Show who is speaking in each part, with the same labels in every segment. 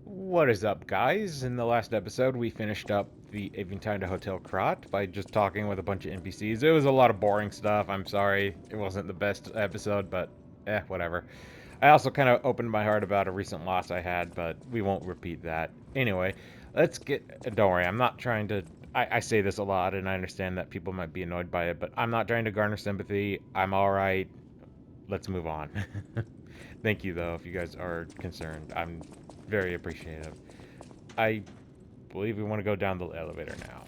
Speaker 1: What is up, guys? In the last episode, we finished up the Aventine to Hotel Krat by just talking with a bunch of NPCs. It was a lot of boring stuff. I'm sorry. It wasn't the best episode, but whatever. I also kind of opened my heart about a recent loss I had, but we won't repeat that. Anyway, let's get. Don't worry, I'm not trying to. I say this a lot, and I understand that people might be annoyed by it, but I'm not trying to garner sympathy. I'm alright. Let's move on. Thank you, though, if you guys are concerned. I'm very appreciative. I believe we want to go down the elevator now.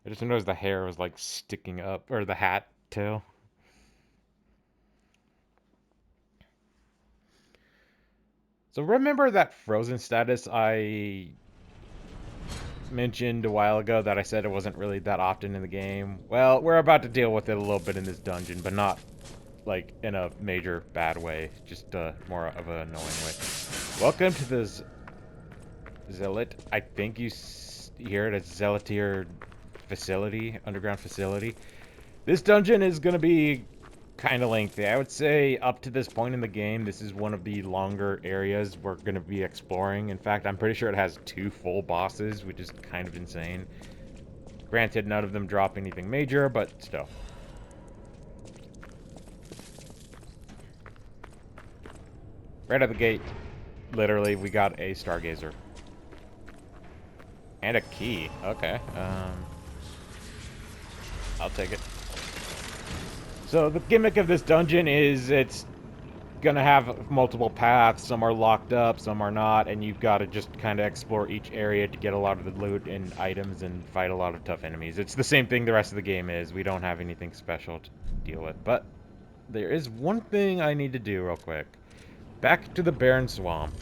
Speaker 1: I just noticed the hair was like sticking up, or the hat too. So remember that frozen status I mentioned a while ago that I said it wasn't really that often in the game? Well, we're about to deal with it a little bit in this dungeon, but not like in a major bad way, just more of an annoying way. Welcome to the Zealot. I think you hear it as Zealotier facility, underground facility. This dungeon is going to be kind of lengthy. I would say up to this point in the game, this is one of the longer areas we're going to be exploring. In fact, I'm pretty sure it has 2 full bosses, which is kind of insane. Granted, none of them drop anything major, but still. Right out the gate, literally, we got a Stargazer. And a key. Okay. I'll take it. So the gimmick of this dungeon is it's gonna have multiple paths. Some are locked up, some are not, and you've got to just kind of explore each area to get a lot of the loot and items and fight a lot of tough enemies. It's the same thing the rest of the game is. We don't have anything special to deal with, but there is one thing I need to do real quick. Back to the Barren Swamp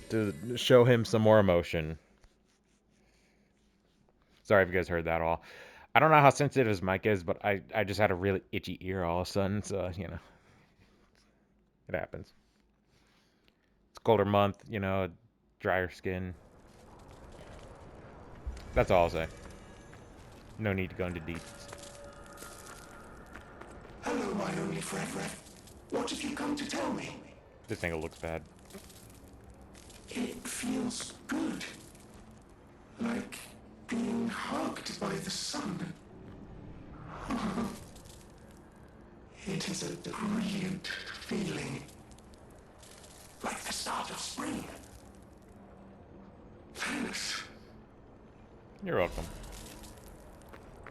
Speaker 1: to show him some more emotion. Sorry if you guys heard that all. I don't know how sensitive his mic is, but I just had a really itchy ear all of a sudden, so, it happens. It's a colder month, drier skin. That's all I'll say. No need to go into deep.
Speaker 2: Hello, my only friend. What have you come to tell me?
Speaker 1: This angle looks bad.
Speaker 2: It feels good. Like being hugged by the sun. It is a brilliant feeling. Like the start of spring. Thanks.
Speaker 1: You're welcome.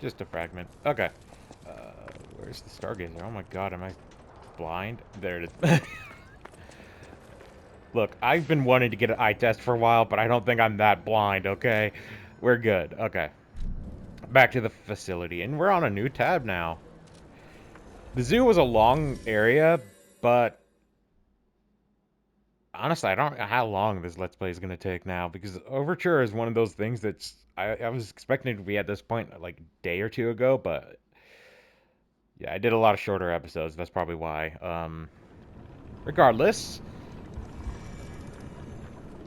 Speaker 1: Just a fragment. Okay. Where's the Stargazer? Oh my god, am I blind? There it is. Look, I've been wanting to get an eye test for a while, but I don't think I'm that blind, okay? We're good. Okay. Back to the facility, and we're on a new tab now. The zoo was a long area, but honestly, I don't know how long this Let's Play is going to take now, because Overture is one of those things that's... I was expecting it to be at this point like a day or two ago, but yeah, I did a lot of shorter episodes. That's probably why. Regardless,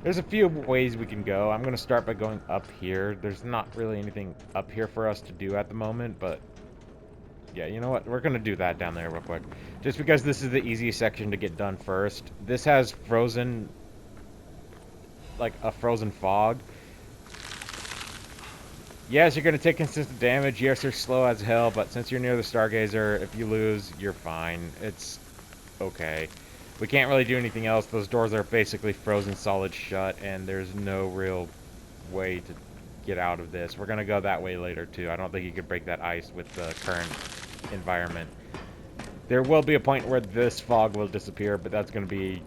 Speaker 1: there's a few ways we can go. I'm going to start by going up here. There's not really anything up here for us to do at the moment, but yeah, you know what? We're going to do that down there real quick. Just because this is the easiest section to get done first. This has frozen, like a frozen fog. Yes, you're going to take consistent damage. Yes, they're slow as hell, but since you're near the Stargazer, if you lose, you're fine. It's okay. We can't really do anything else. Those doors are basically frozen solid shut, and there's no real way to get out of this. We're going to go that way later, too. I don't think you can break that ice with the current environment. There will be a point where this fog will disappear, but that's going to be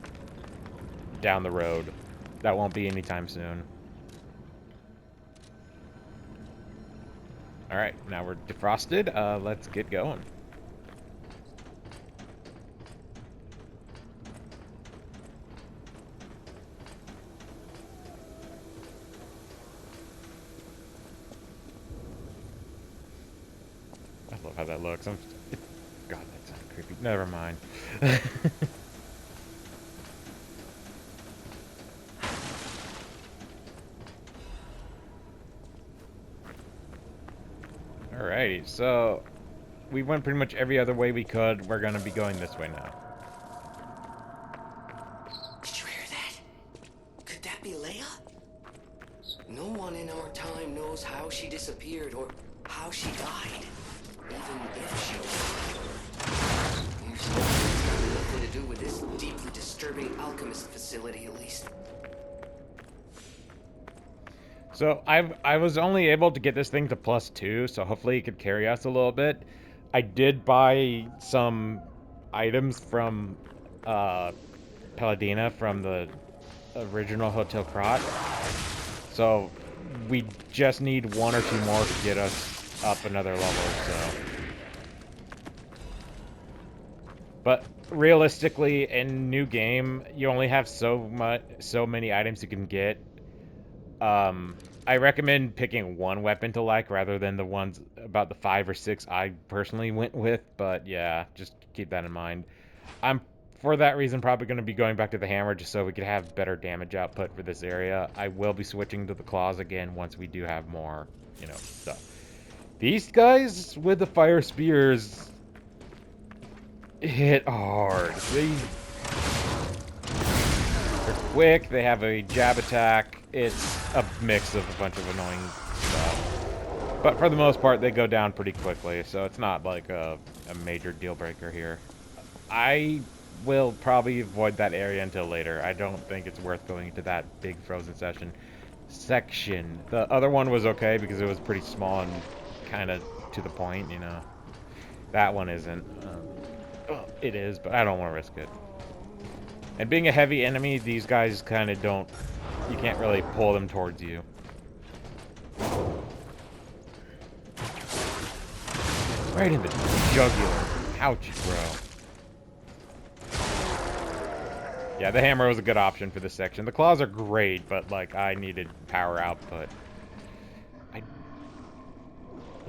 Speaker 1: down the road. That won't be anytime soon. Alright, now we're defrosted. Let's get going. I love how that looks. God, that sounds creepy. Never mind. Alrighty, so we went pretty much every other way we could. We're gonna be going this way now.
Speaker 3: No one in our time knows how she disappeared or how she died. Even if she died. You're still having nothing to do with this deeply disturbing alchemist facility, at least.
Speaker 1: So I was only able to get this thing to +2, so hopefully it could carry us a little bit. I did buy some items from uh, Paladina from the original Hotel Krat. So we just need one or two more to get us up another level. So, but realistically, in new game, you only have so many items you can get. I recommend picking one weapon to like rather than the ones about the 5 or 6 I personally went with. But yeah, just keep that in mind. I'm for that reason probably going to be going back to the hammer just so we could have better damage output for this area. I will be switching to the claws again once we do have more, stuff. These guys with the fire spears hit hard. They're quick, they have a jab attack. It's a mix of a bunch of annoying stuff. But for the most part, they go down pretty quickly, so it's not like a major deal breaker here. I will probably avoid that area until later. I don't think it's worth going into that big frozen section. The other one was okay because it was pretty small and kind of to the point. That one isn't. Well, it is, but I don't want to risk it. And being a heavy enemy, these guys kind of don't... You can't really pull them towards you. Right in the jugular. Ouch, bro. Yeah, the hammer was a good option for this section. The claws are great, but, like, I needed power output. You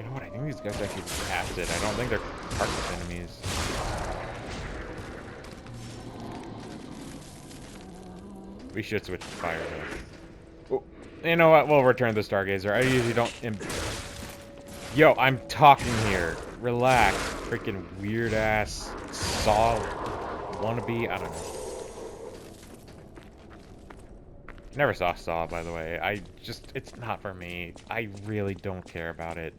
Speaker 1: know what? I think these guys actually passed it. I don't think they're heartless enemies. We should switch to fire, though. Oh, you know what? We'll return the Stargazer. I usually don't... Yo, I'm talking here. Relax. Freaking weird-ass Saw wannabe. I don't know. Never saw Saw, by the way. It's not for me. I really don't care about it.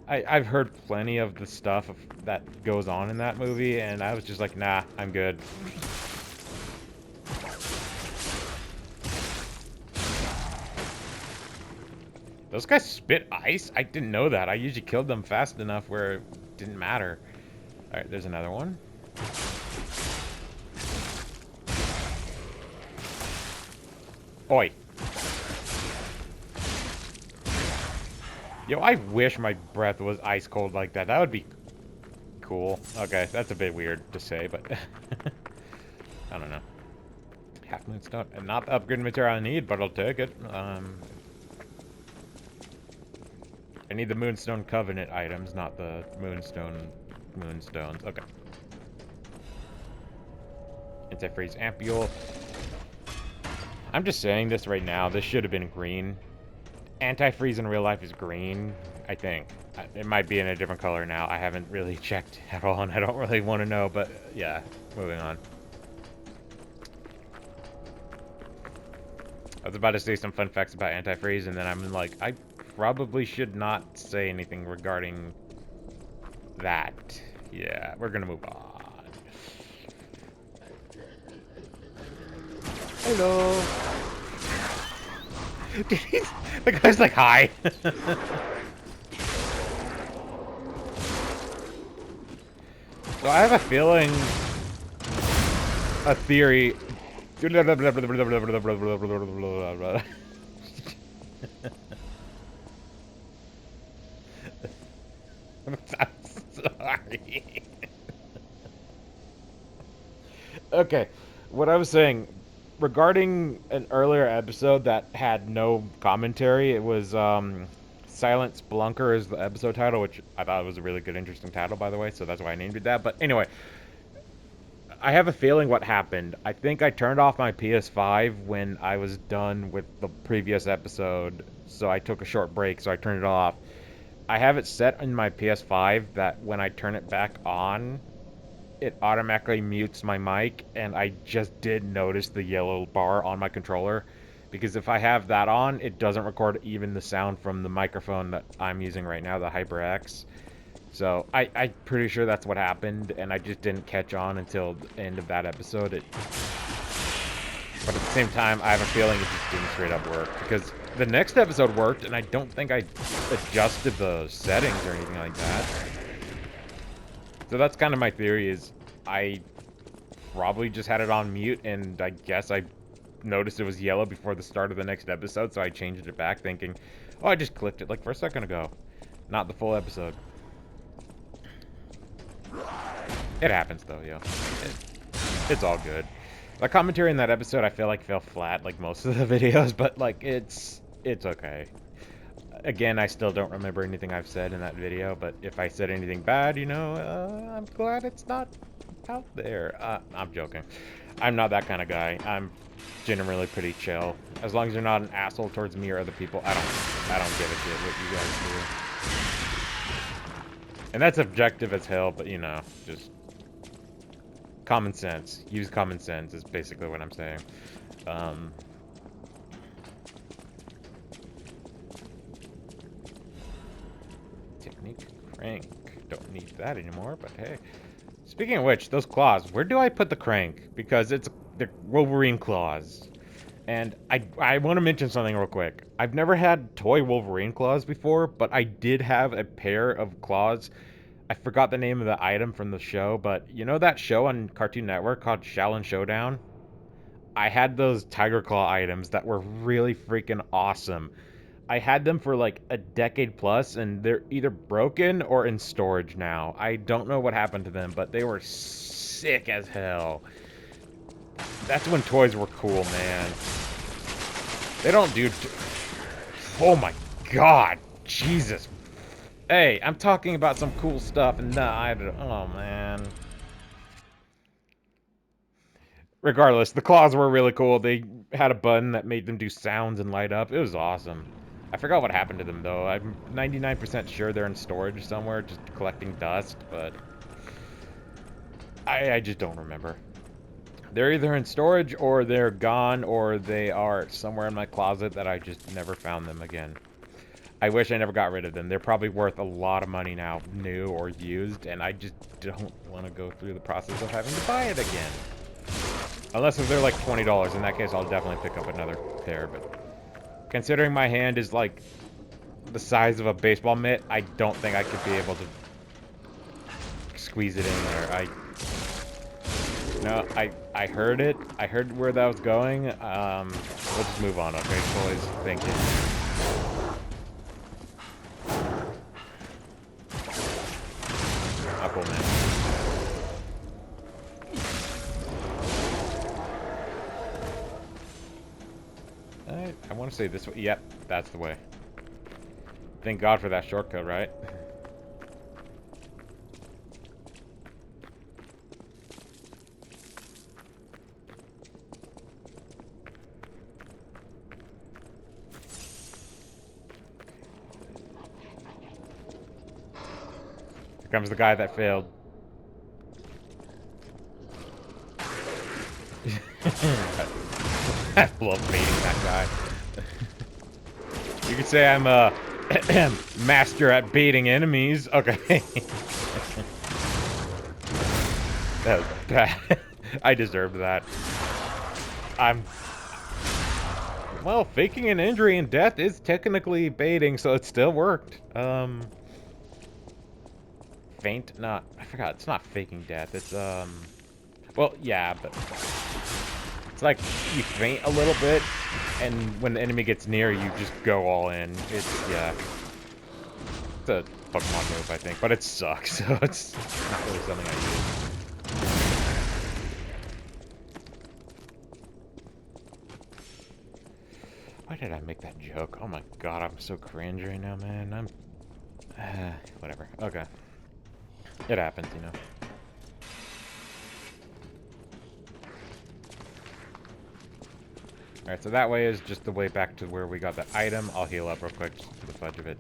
Speaker 1: I've heard plenty of the stuff that goes on in that movie, and I was just like, nah, I'm good. Those guys spit ice? I didn't know that. I usually killed them fast enough where it didn't matter. Alright, there's another one. Oi. Yo, I wish my breath was ice cold like that. That would be cool. Okay, that's a bit weird to say, but... I don't know. Half moonstone. And not the upgrade material I need, but I'll take it. I need the Moonstone Covenant items, not the Moonstones. Okay. Anti-freeze ampule. I'm just saying this right now. This should have been green. Anti-freeze in real life is green, I think. It might be in a different color now. I haven't really checked at all, and I don't really want to know, but yeah, moving on. I was about to say some fun facts about anti-freeze, and then I'm like, I probably should not say anything regarding that. Yeah, we're gonna move on. Hello. The guy's like, hi. So I have a feeling, a theory. I'm sorry. Okay, what I was saying regarding an earlier episode that had no commentary, it was Silent Splunker is the episode title, which I thought was a really good, interesting title, by the way, so that's why I named it that. But anyway, I have a feeling what happened. I think I turned off my PS5 when I was done with the previous episode, so I took a short break, so I turned it off. I have it set in my PS5 that when I turn it back on, it automatically mutes my mic, and I just did notice the yellow bar on my controller because if I have that on, it doesn't record even the sound from the microphone that I'm using right now, the HyperX. So I'm pretty sure that's what happened, and I just didn't catch on until the end of that episode. But at the same time, I have a feeling it just didn't straight up work, because the next episode worked, and I don't think I adjusted the settings or anything like that. So that's kind of my theory, is I probably just had it on mute, and I guess I noticed it was yellow before the start of the next episode, so I changed it back thinking, oh, I just clicked it like for a second ago. Not the full episode. It happens though, yo. It's all good. The commentary in that episode I feel like fell flat like most of the videos, but like it's okay. Again, I still don't remember anything I've said in that video, but if I said anything bad, you know, I'm glad it's not out there. I'm joking. I'm not that kind of guy. I'm generally pretty chill. As long as you're not an asshole towards me or other people, I don't give a shit what you guys do. And that's objective as hell, but you know, just common sense. Use common sense is basically what I'm saying. Technique crank. Don't need that anymore, but hey. Speaking of which, those claws, where do I put the crank? Because it's the Wolverine claws. And I want to mention something real quick. I've never had toy Wolverine claws before, but I did have a pair of claws. I forgot the name of the item from the show, but you know that show on Cartoon Network called Shaolin Showdown? I had those Tiger Claw items that were really freaking awesome. I had them for like a decade plus, and they're either broken or in storage now. I don't know what happened to them, but they were sick as hell. That's when toys were cool, man. They don't do... Oh my god. Jesus. Hey, I'm talking about some cool stuff, and nah, I don't... Oh, man. Regardless, the claws were really cool. They had a button that made them do sounds and light up. It was awesome. I forgot what happened to them, though. I'm 99% sure they're in storage somewhere, just collecting dust, but... I just don't remember. They're either in storage, or they're gone, or they are somewhere in my closet that I just never found them again. I wish I never got rid of them. They're probably worth a lot of money now, new or used, and I just don't want to go through the process of having to buy it again. Unless if they're like $20. In that case, I'll definitely pick up another pair, but... Considering my hand is like the size of a baseball mitt, I don't think I could be able to squeeze it in there. No, I heard it. I heard where that was going. We'll just move on, okay, boys? Thank you. Oh, cool, man. I want to say this way. Yep, that's the way. Thank God for that shortcut, right? Here comes the guy that failed. I love baiting that guy. You could say I'm a master at baiting enemies. Okay. That was bad. I deserved that. Well, faking an injury and death is technically baiting, so it still worked. Feint? Not, I forgot, it's not faking death, it's, well, yeah, but it's like you feint a little bit, and when the enemy gets near, you just go all in. It's, yeah. It's a Pokemon move, I think, but it sucks, so it's not really something I use. Why did I make that joke? Oh my god, I'm so cringe right now, man. Whatever. Okay. It happens, you know. Alright, so that way is just the way back to where we got that item. I'll heal up real quick just for the fudge of it.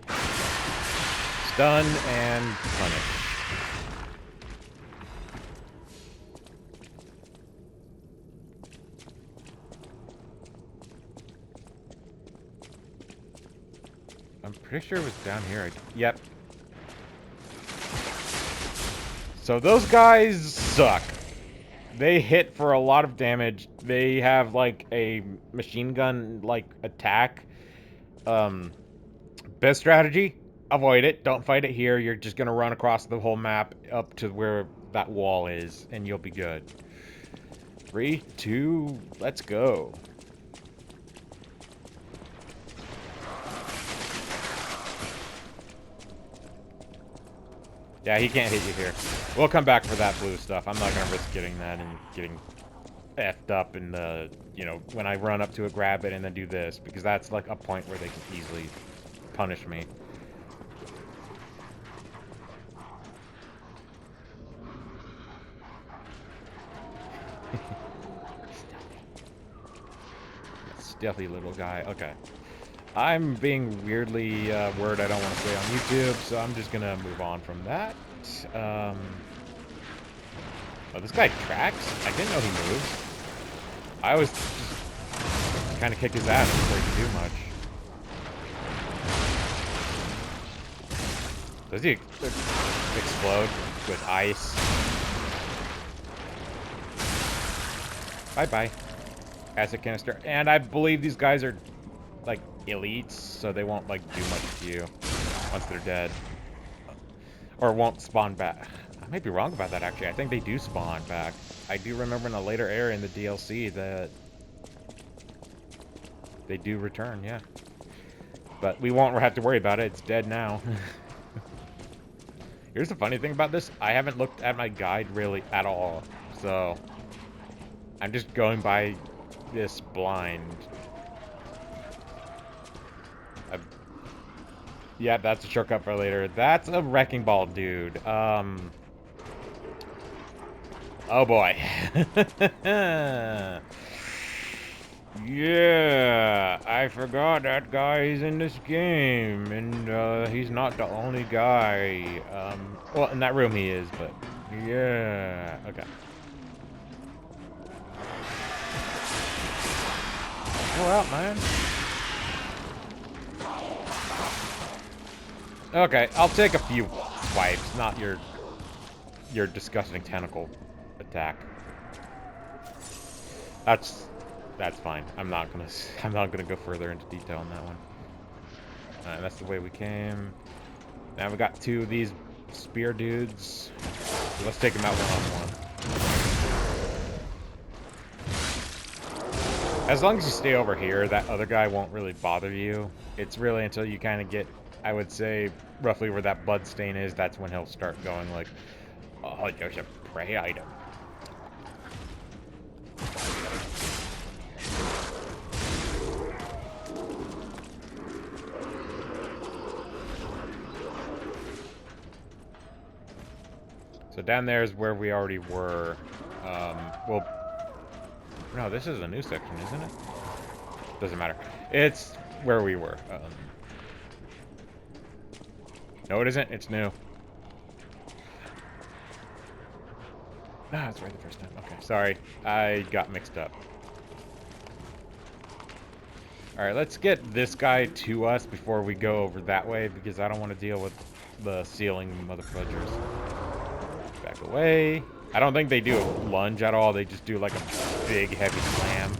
Speaker 1: Stun and punish. pretty sure it was down here. Yep. So those guys suck. They hit for a lot of damage. They have like a machine gun like attack. Best strategy, avoid it. Don't fight it here. You're just gonna run across the whole map up to where that wall is, and you'll be good. 3, 2, let's go. Yeah, he can't hit you here. We'll come back for that blue stuff. I'm not gonna risk getting that and getting effed up in the, you know, when I run up to it, grab it, and then do this, because that's like a point where they can easily punish me. Stealthy little guy. Okay. I'm being weirdly word I don't want to say on YouTube, so I'm just gonna move on from that. Oh, this guy tracks? I didn't know he moves. I always just kind of kick his ass before he can do much. Does he explode with ice? Bye-bye. Acid canister. And I believe these guys are, like, elites, so they won't, like, do much to you once they're dead. Or won't spawn back. I might be wrong about that, actually. I think they do spawn back. I do remember in a later area in the DLC that they do return, yeah. But we won't have to worry about it. It's dead now. Here's the funny thing about this. I haven't looked at my guide really at all. So I'm just going by this blind. Yeah, that's a shortcut for later. That's a wrecking ball, dude. Oh boy. Yeah, I forgot that guy is in this game, and he's not the only guy. Well, in that room he is, but yeah, okay. Go out, man. Okay, I'll take a few swipes, not your disgusting tentacle attack. That's fine. I'm not gonna go further into detail on that one. Alright, that's the way we came. Now we got 2 of these spear dudes. So let's take them out one-on-one. As long as you stay over here, that other guy won't really bother you. It's really until you kind of get, I would say, roughly where that blood stain is, that's when he'll start going like, oh, there's a prey item. So down there is where we already were. Well, no, this is a new section, isn't it? Doesn't matter. It's where we were. No, it isn't. It's new. Ah, that's right the first time. Okay, sorry. I got mixed up. Alright, let's get this guy to us before we go over that way, because I don't want to deal with the ceiling motherfuckers. Back away. I don't think they do a lunge at all. They just do like a big heavy slam.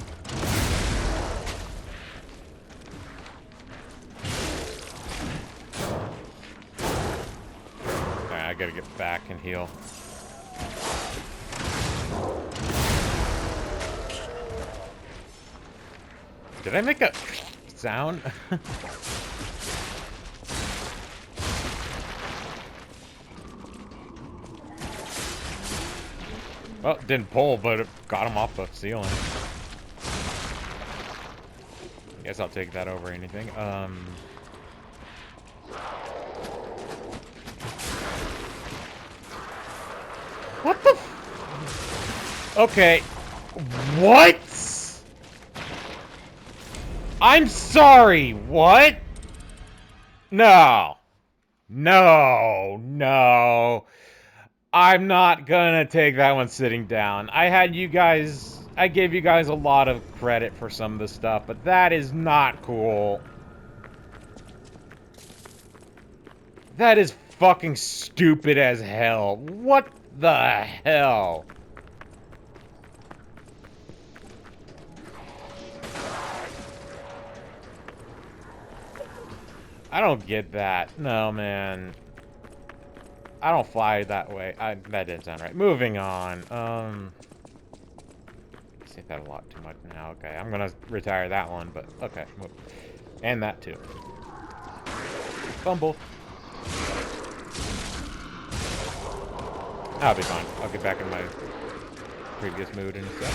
Speaker 1: Alright, I gotta get back and heal. Did I make a sound? Well, it didn't pull, but it got him off the ceiling. Guess I'll take that over anything. What the f— Okay. What? I'm sorry, what? No. No, no. I'm not gonna take that one sitting down. I gave you guys a lot of credit for some of the stuff, but that is not cool. That is fucking stupid as hell. What the hell? I don't get that. No, man. I don't fly that way. That didn't sound right. Moving on. I say that a lot too much now. Okay, I'm gonna retire that one, but okay. Move. And that too. Fumble. I'll be fine. I'll get back in my previous mood in a sec.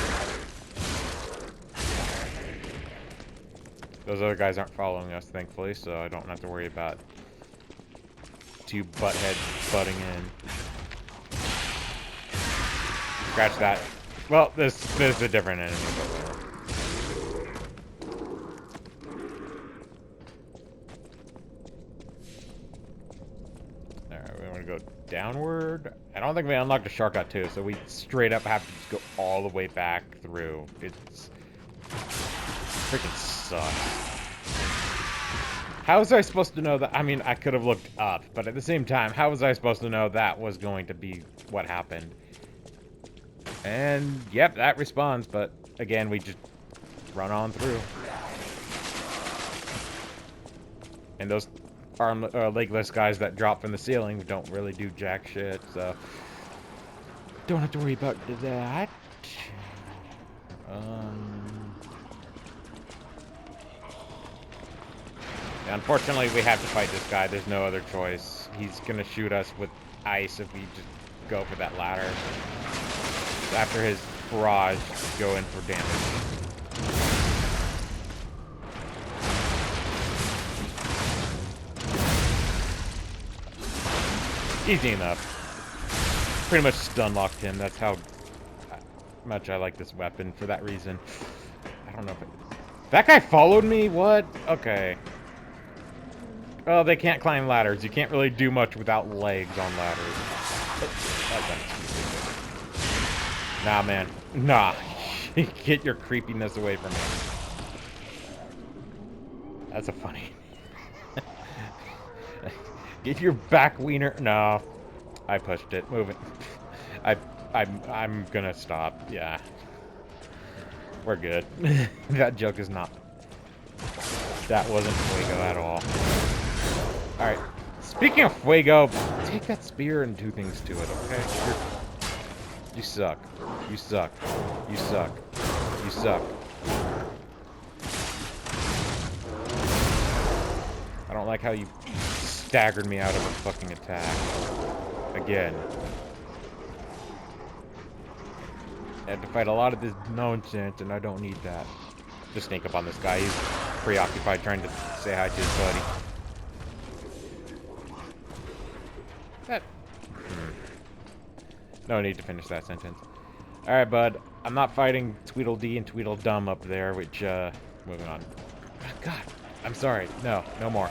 Speaker 1: Those other guys aren't following us, thankfully, so I don't have to worry about two buttheads butting in. Scratch that. Well, this is a different enemy, but whatever. Alright, we want to go downward. I don't think we unlocked a shortcut too, so we straight up have to just go all the way back through. It's freaking sucks. How was I supposed to know that? I mean, I could have looked up, but at the same time, how was I supposed to know that was going to be what happened? And, yep, that responds, but again, we just run on through. And those legless guys that drop from the ceiling don't really do jack shit, so don't have to worry about that. Unfortunately, we have to fight this guy. There's no other choice. He's gonna shoot us with ice if we just go for that ladder. After his barrage, go in for damage. Easy enough. Pretty much stun locked him. That's how much I like this weapon for that reason. I don't know if it... That guy followed me? What? Okay. Oh, they can't climb ladders. You can't really do much without legs on ladders. Nah, man. Nah. Get your creepiness away from me. That's a funny... Get your back wiener... No. I pushed it. Move it. I'm gonna stop. Yeah. We're good. That joke is not... That wasn't Fuego at all. Alright. Speaking of Fuego, take that spear and do things to it, okay? You suck. You suck. You suck. You suck. I don't like how you staggered me out of a fucking attack. Again. I had to fight a lot of this nonsense, and I don't need that. Just sneak up on this guy. He's preoccupied trying to say hi to his buddy. That... No need to finish that sentence. Alright, bud. I'm not fighting Tweedledee and Tweedledum up there, which, moving on. Oh, God. I'm sorry. No. No more.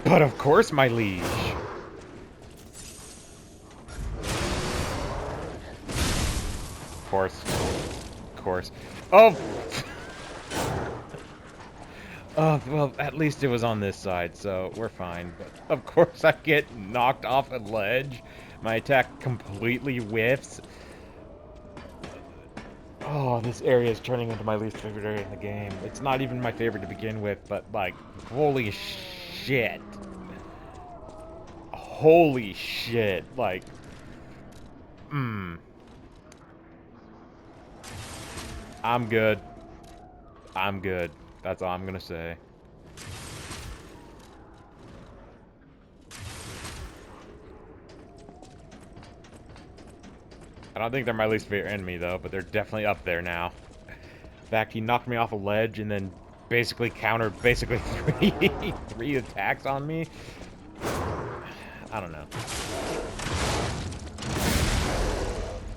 Speaker 1: But of course, my liege. Of course. Of course. Oh! Oh, well, at least it was on this side, so we're fine. But of course I get knocked off a ledge. My attack completely whiffs. Oh, this area is turning into my least favorite area in the game. It's not even my favorite to begin with, but, like, holy shit. Holy shit. Like, I'm good. I'm good. That's all I'm gonna say. I don't think they're my least favorite enemy, though, but they're definitely up there now. In fact, he knocked me off a ledge and then basically countered three attacks on me. I don't know.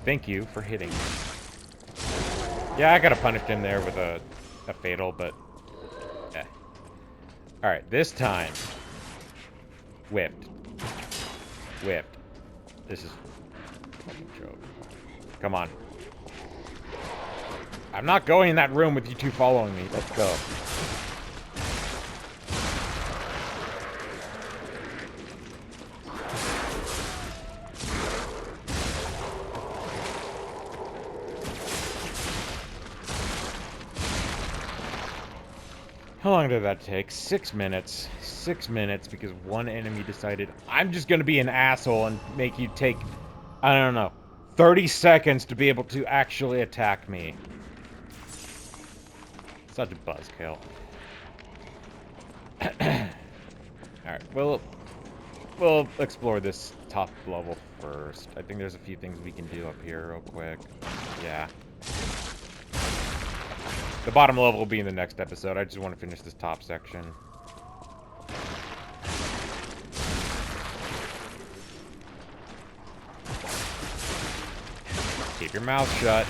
Speaker 1: Thank you for hitting me. Yeah, I could have punished him there with a fatal, but... eh. Alright, this time. Whipped. Whipped. This is... fucking joke. Come on. I'm not going in that room with you two following me. Let's go. How long did that take? 6 minutes. 6 minutes because one enemy decided, I'm just gonna be an asshole and make you take, I don't know, 30 seconds to be able to actually attack me. Such a buzzkill. Alright, we'll explore this top level first. I think there's a few things we can do up here real quick. Yeah. The bottom level will be in the next episode. I just want to finish this top section. Keep your mouth shut.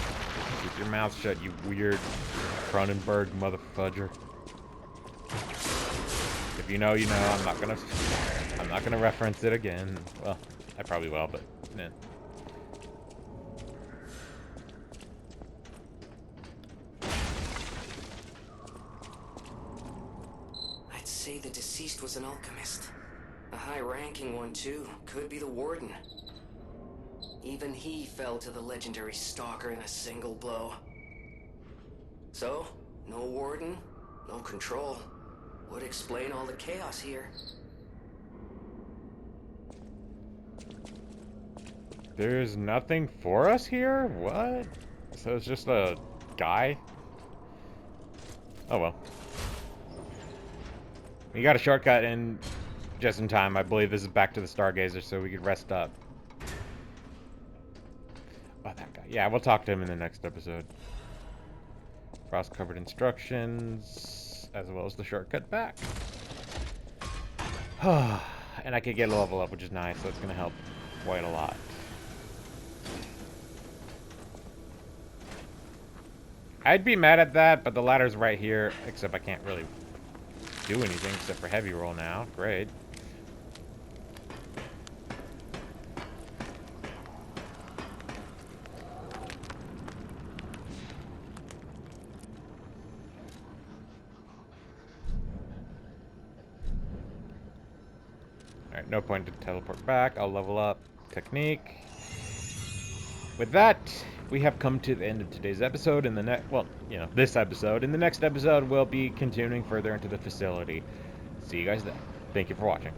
Speaker 1: Keep your mouth shut, you weird Cronenberg motherfudger. If you know, you know. I'm not gonna reference it again. Well, I probably will, but yeah.
Speaker 3: I'd say the deceased was an alchemist. A high-ranking one, too. Could be the warden. Even he fell to the legendary stalker in a single blow. So, no warden, no control. Would explain all the chaos here.
Speaker 1: There's nothing for us here? What? So it's just a guy? Oh well. We got a shortcut in just in time. I believe this is back to the Stargazer so we could rest up. Oh, that guy. Yeah, we'll talk to him in the next episode. Frost-covered instructions, as well as the shortcut back. And I could get a level up, which is nice, so it's going to help quite a lot. I'd be mad at that, but the ladder's right here, except I can't really do anything except for heavy roll now. Great. Alright, no point to teleport back. I'll level up. Technique. With that, we have come to the end of today's episode. In the next, well, you know, this episode. In the next episode, we'll be continuing further into the facility. See you guys then. Thank you for watching.